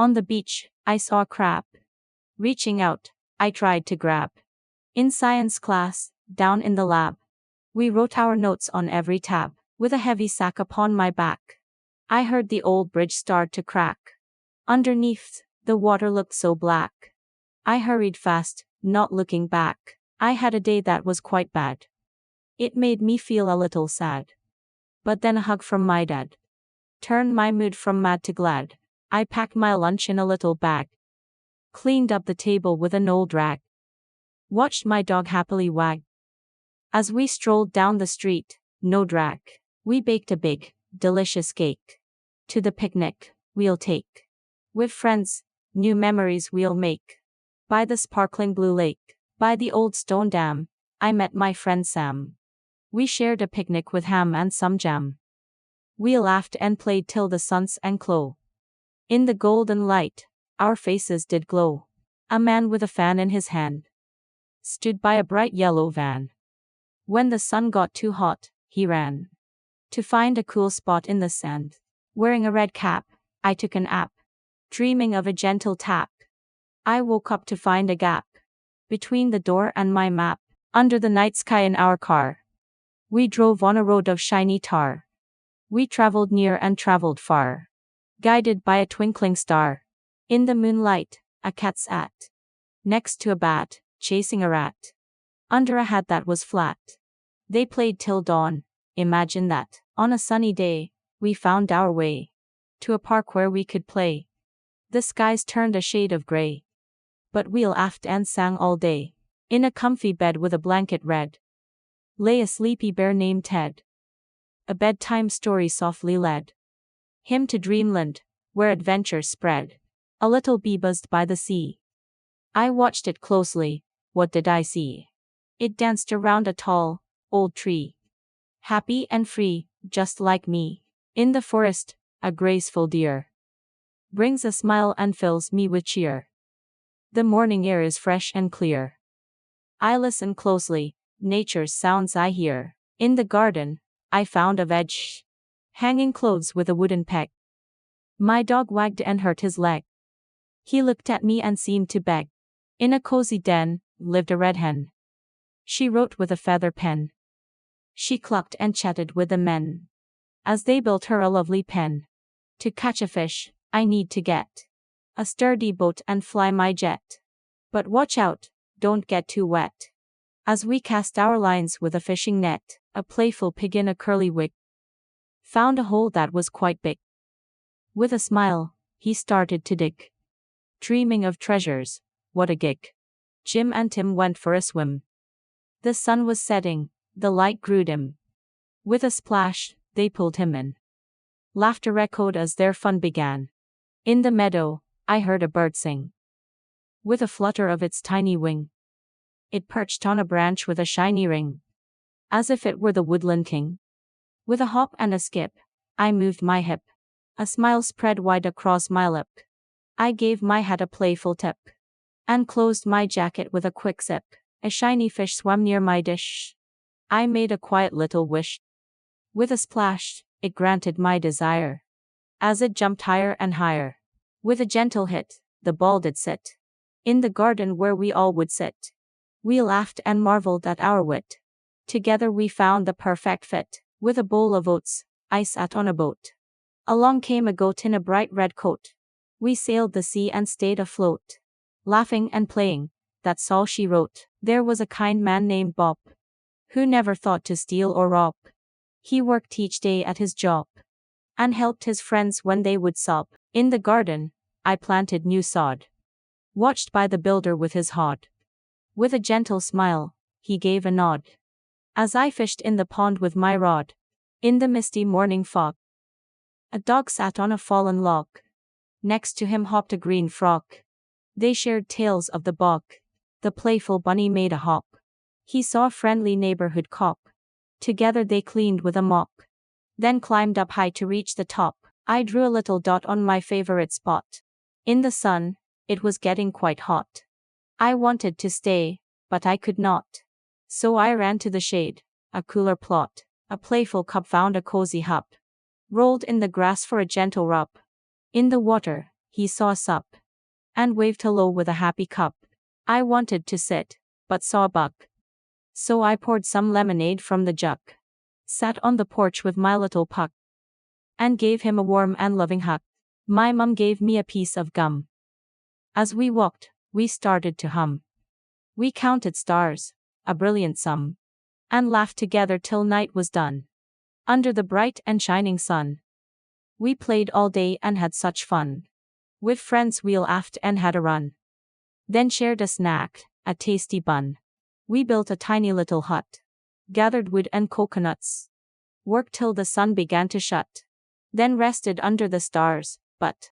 On the beach, I saw a crab. Reaching out, I tried to grab. In science class, down in the lab, we wrote our notes on every tab, with a heavy sack upon my back. I heard the old bridge start to crack. Underneath, the water looked so black. I hurried fast, not looking back. I had a day that was quite bad. It made me feel a little sad. But then a hug from my dad turned my mood from mad to glad. I packed my lunch in a little bag, cleaned up the table with an old rag, watched my dog happily wag. As we strolled down the street, no drag, we baked a big, delicious cake. To the picnic, we'll take. With friends, new memories we'll make. By the sparkling blue lake, by the old stone dam, I met my friend Sam. We shared a picnic with ham and some jam. We laughed and played till the sun sank low. In the golden light, our faces did glow. A man with a fan in his hand stood by a bright yellow van. When the sun got too hot, he ran to find a cool spot in the sand. Wearing a red cap, I took an nap, dreaming of a gentle tap. I woke up to find a gap between the door and my map. Under the night sky in our car, we drove on a road of shiny tar. We traveled near and traveled far, guided by a twinkling star. In the moonlight, a cat sat next to a bat, chasing a rat under a hat that was flat. They played till dawn. Imagine that. On a sunny day, we found our way to a park where we could play. The skies turned a shade of gray, but we laughed and sang all day. In a comfy bed with a blanket red, lay a sleepy bear named Ted. A bedtime story softly led him to dreamland, where adventures spread. A little bee buzzed by the sea. I watched it closely. What did I see? It danced around a tall, old tree, happy and free, just like me. In the forest, a graceful deer brings a smile and fills me with cheer. The morning air is fresh and clear. I listen closely, nature's sounds I hear. In the garden, I found a veg hanging clothes with a wooden peg. My dog wagged and hurt his leg. He looked at me and seemed to beg. In a cozy den, lived a red hen. She wrote with a feather pen. She clucked and chatted with the men as they built her a lovely pen. To catch a fish, I need to get a sturdy boat and fly my jet. But watch out, don't get too wet. As we cast our lines with a fishing net, a playful pig in a curly wig found a hole that was quite big. With a smile, he started to dig, dreaming of treasures. What a gig. Jim and Tim went for a swim. The sun was setting, the light grew dim. With a splash, they pulled him in. Laughter echoed as their fun began. In the meadow, I heard a bird sing. With a flutter of its tiny wing, it perched on a branch with a shiny ring, as if it were the woodland king. With a hop and a skip, I moved my hip. A smile spread wide across my lip. I gave my hat a playful tip, and closed my jacket with a quick zip. A shiny fish swam near my dish. I made a quiet little wish. With a splash, it granted my desire. As it jumped higher and higher, with a gentle hit, the ball did sit in the garden where we all would sit. We laughed and marveled at our wit. Together we found the perfect fit. With a bowl of oats, I sat on a boat. Along came a goat in a bright red coat. We sailed the sea and stayed afloat, laughing and playing. That's all she wrote. There was a kind man named Bob, who never thought to steal or rob. He worked each day at his job, and helped his friends when they would sob. In the garden, I planted new sod, watched by the builder with his hod. With a gentle smile, he gave a nod, as I fished in the pond with my rod. In the misty morning fog, a dog sat on a fallen log. Next to him hopped a green frog. They shared tales of the bog. The playful bunny made a hop. He saw a friendly neighborhood cop. Together they cleaned with a mop, then climbed up high to reach the top. I drew a little dot on my favorite spot. In the sun, it was getting quite hot. I wanted to stay, but I could not. So I ran to the shade, a cooler plot. A playful cub found a cozy hub, rolled in the grass for a gentle rub. In the water, he saw sup, and waved hello with a happy cup. I wanted to sit, but saw a buck. So I poured some lemonade from the jug, sat on the porch with my little puck, and gave him a warm and loving hug. My mum gave me a piece of gum. As we walked, we started to hum. We counted stars, a brilliant sum, and laughed together till night was done. Under the bright and shining sun, we played all day and had such fun. With friends we laughed and had a run, then shared a snack, a tasty bun. We built a tiny little hut, gathered wood and coconuts, worked till the sun began to shut, then rested under the stars, but